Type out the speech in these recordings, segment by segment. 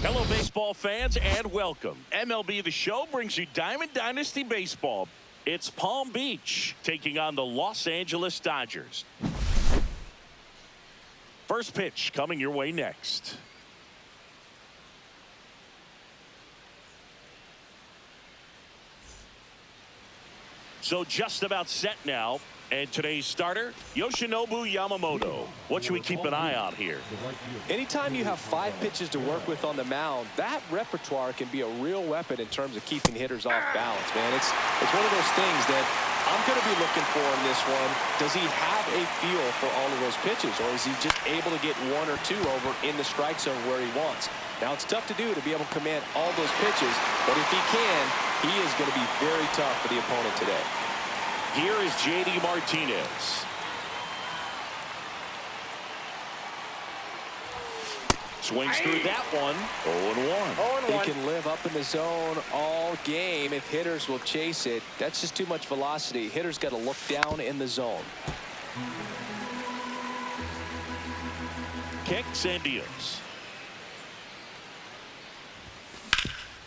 Hello, baseball fans, and welcome. MLB The Show brings you Diamond Dynasty Baseball. It's Palm Beach taking on the Los Angeles Dodgers. First pitch coming your way next. So just about set now. And today's starter, Yoshinobu Yamamoto. What should we keep an eye on here? Anytime you have 5 pitches to work with on the mound, that repertoire can be a real weapon in terms of keeping hitters off balance, man. It's one of those things that I'm going to be looking for in this one. Does he have a feel for all of those pitches, or is he just able to get 1 or 2 over in the strike zone where he wants? Now, it's tough to do to be able to command all those pitches, but if he can, he is going to be very tough for the opponent today. Here is J.D. Martinez. Swings through that one. 0-1. He can live up in the zone all game if hitters will chase it. That's just too much velocity. Hitters got to look down in the zone. Kicks and deals.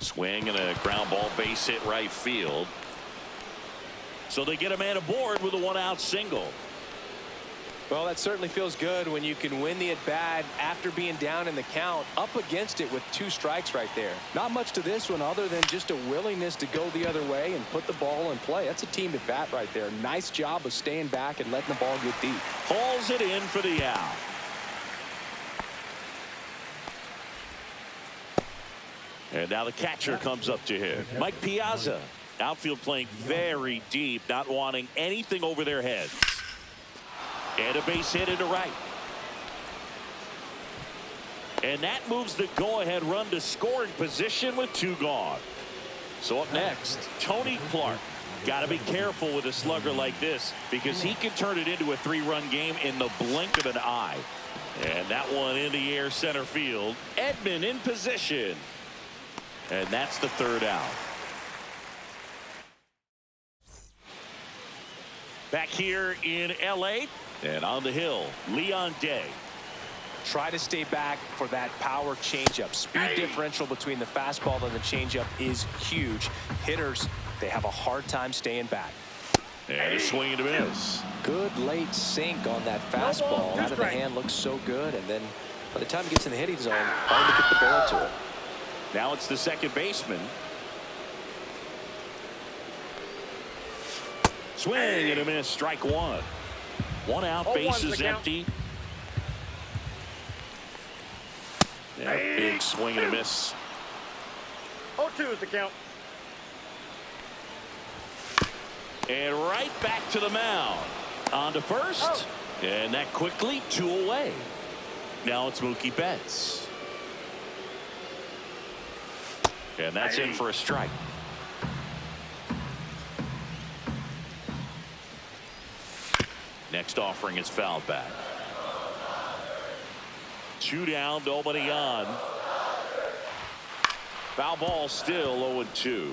Swing and a ground ball base hit right field. So they get a man aboard with a 1-out single. Well, that certainly feels good when you can win the at-bat after being down in the count, up against it with 2 strikes right there. Not much to this one other than just a willingness to go the other way and put the ball in play. That's a team at-bat right there. Nice job of staying back and letting the ball get deep. Hauls it in for the out. And now the catcher comes up to hit. Mike Piazza. Outfield playing very deep, not wanting anything over their heads. And a base hit into right. And that moves the go-ahead run to scoring position with 2 gone. So up next, Tony Clark. Got to be careful with a slugger like this because he can turn it into a 3-run game in the blink of an eye. And that one in the air center field. Edman in position. And that's the 3rd out. Back here in L.A. and on the hill, Leon Day. Try to stay back for that power changeup. Speed differential between the fastball and the changeup is huge. Hitters, they have a hard time staying back. And a swing and a miss. Good late sink on that fastball. Out of the hand looks so good. And then by the time he gets in the hitting zone, hard to get the barrel to it. Now it's the second baseman. Swing and a miss, strike 1. 1 out, base is empty. Yeah, big swing and a miss. 0-2 is the count. And right back to the mound. On to first. And that quickly 2 away. Now it's Mookie Betts. And that's in for a strike. Next offering is fouled back. 2 down, nobody on. Foul ball still 0-2.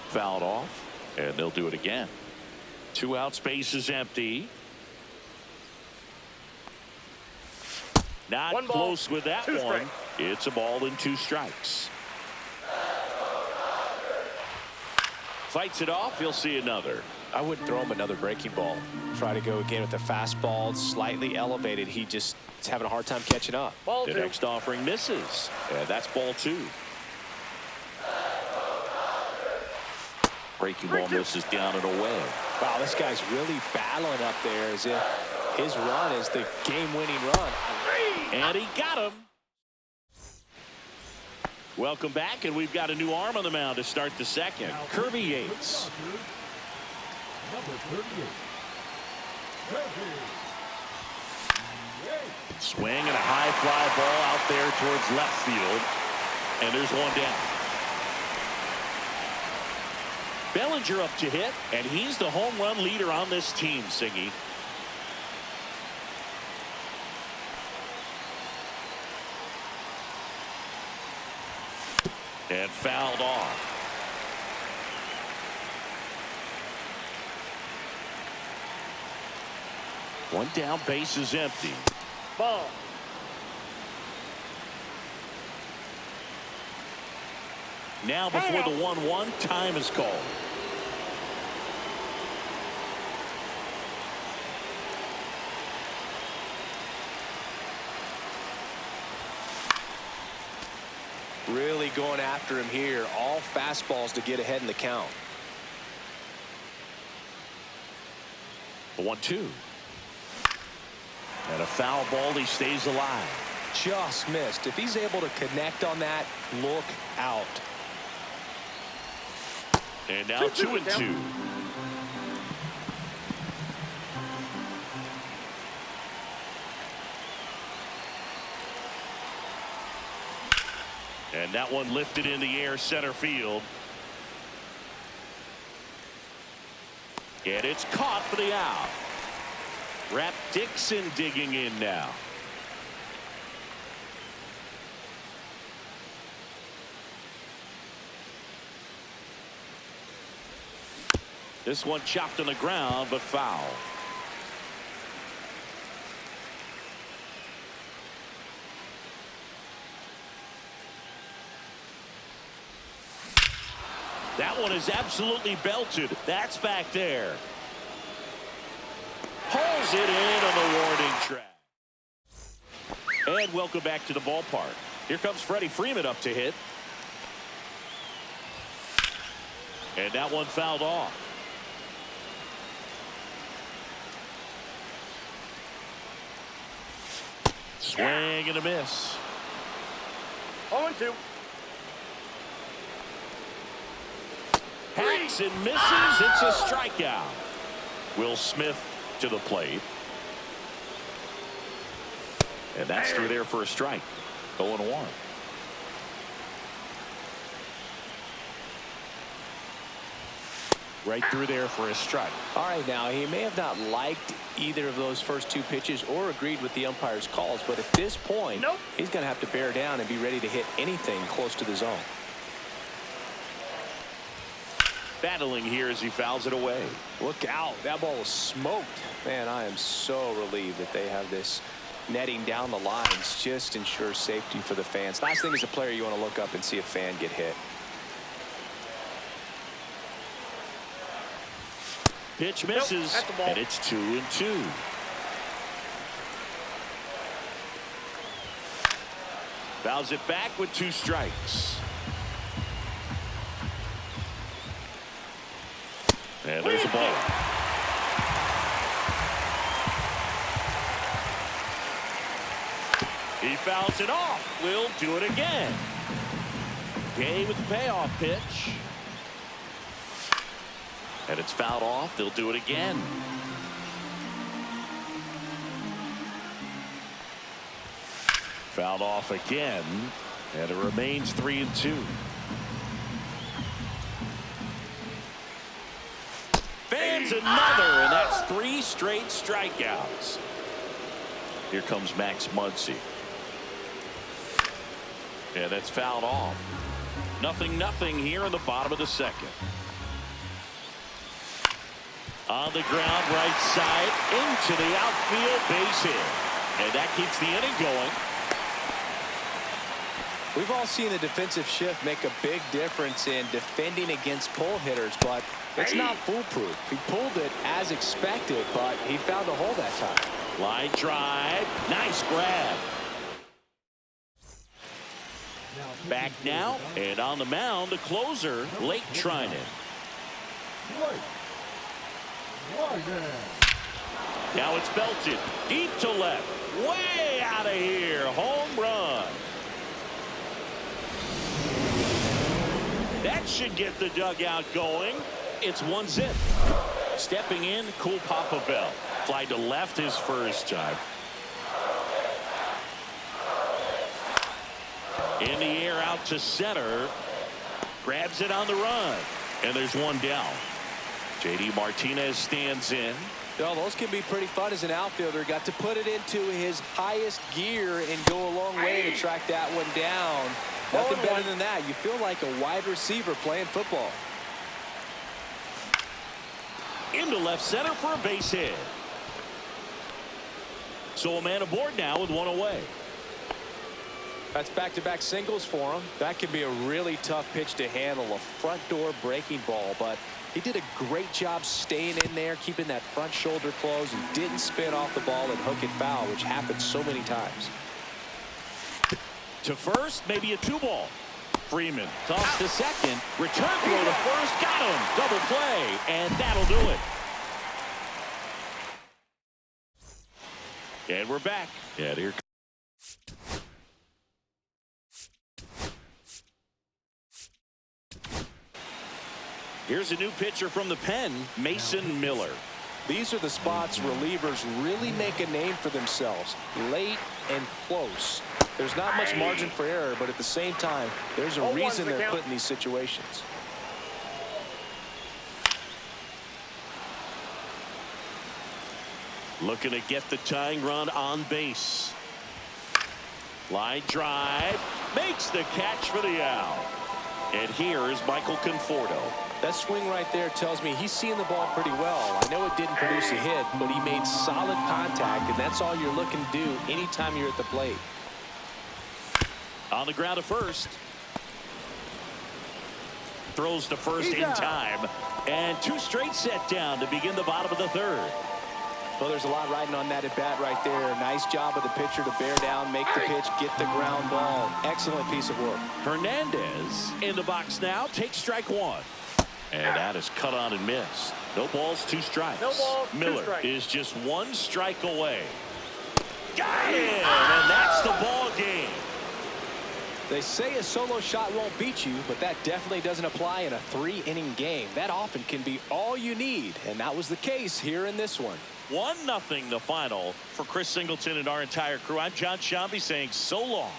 Fouled off, and they'll do it again. 2 outs, base is empty. Not close with that one. It's a ball and 2 strikes. Fights it off. He'll see another. I wouldn't throw him another breaking ball. Try to go again with the fastball, slightly elevated. He just is having a hard time catching up. The next offering misses. And that's ball 2. Breaking ball misses down and away. Wow, this guy's really battling up there as if his run is the game-winning run. And he got him. Welcome back, and we've got a new arm on the mound to start the second. Kirby Yates. Swing and a high fly ball out there towards left field. And there's 1 down. Bellinger up to hit, and he's the home run leader on this team, Siggy. And fouled off. One down, base is empty. Ball. Now before the 1-1, time is called. Really going after him here. All fastballs to get ahead in the count. The 1-2. And a foul ball. He stays alive. Just missed. If he's able to connect on that, look out. And now 2-2. And that one lifted in the air, center field. And it's caught for the out. Rap Dixon digging in now. This one chopped on the ground, but foul. That one is absolutely belted. That's back there. Pulls it in on the warning track. And welcome back to the ballpark. Here comes Freddie Freeman up to hit. And that one fouled off. Swing and a miss. 0-2. Hacks and misses. It's a strikeout. Will Smith to the plate. And that's through there for a strike. 0-1. Right through there for a strike. All right, now he may have not liked either of those first two pitches or agreed with the umpire's calls, but at this point, he's going to have to bear down and be ready to hit anything close to the zone. Battling here as he fouls it away. Look out. That ball was smoked. Man, I am so relieved that they have this netting down the lines. Just ensures safety for the fans. Last thing as a player, you want to look up and see a fan get hit. Pitch misses, and it's 2-2. Fouls it back with 2 strikes. And there's a ball. He fouls it off. Will do it again. Gay with the payoff pitch. And it's fouled off. They'll do it again. Fouled off again. And it remains 3-2. Fans another, and that's 3 straight strikeouts. Here comes Max Muncy. And that's fouled off. 0-0 here in the bottom of the second. On the ground, right side, into the outfield, base hit. And that keeps the inning going. We've all seen the defensive shift make a big difference in defending against pull hitters, but it's not foolproof. He pulled it as expected, but he found a hole that time. Line drive. Nice grab. Back now, and on the mound, the closer, Blake Trinan. Now it's belted deep to left, way out of here. Home run. That should get the dugout going. It's 1-0. Stepping in, Cool Papa Bell. Fly to left his first time. In the air out to center. Grabs it on the run. And there's one down. J.D. Martinez stands in. Well, those can be pretty fun as an outfielder. Got to put it into his highest gear and go a long way to track that one down. Nothing better than that. You feel like a wide receiver playing football. Into left center for a base hit. So a man aboard now with one away. That's back-to-back singles for him. That can be a really tough pitch to handle, a front door breaking ball, but he did a great job staying in there, keeping that front shoulder closed, and didn't spin off the ball and hook it foul, which happens so many times. To first, maybe a 2-ball. Freeman toss to second, return throw to first, got him, double play, and that'll do it. And we're back. And here. Here's a new pitcher from the pen, Mason Miller. These are the spots relievers really make a name for themselves, late and close. There's not much margin for error, but at the same time, there's a reason they're put in these situations. Looking to get the tying run on base. Line drive, makes the catch for the out. And here is Michael Conforto. That swing right there tells me he's seeing the ball pretty well. I know it didn't produce a hit, but he made solid contact, and that's all you're looking to do anytime you're at the plate. On the ground to first. Throws to first in time. And 2 straight set down to begin the bottom of the 3rd. Well, there's a lot riding on that at bat right there. Nice job of the pitcher to bear down, make the pitch, get the ground ball. Excellent piece of work. Hernandez in the box now, takes strike 1. And that is cut on and missed. No balls, 2 strikes. No balls, 2 Miller strikes. is just 1 strike away. Got him, and that's the ball game. They say a solo shot won't beat you, but that definitely doesn't apply in a 3-inning game. That often can be all you need, and that was the case here in this one. 1-0 the final for Chris Singleton and our entire crew. I'm John Shambi saying so long.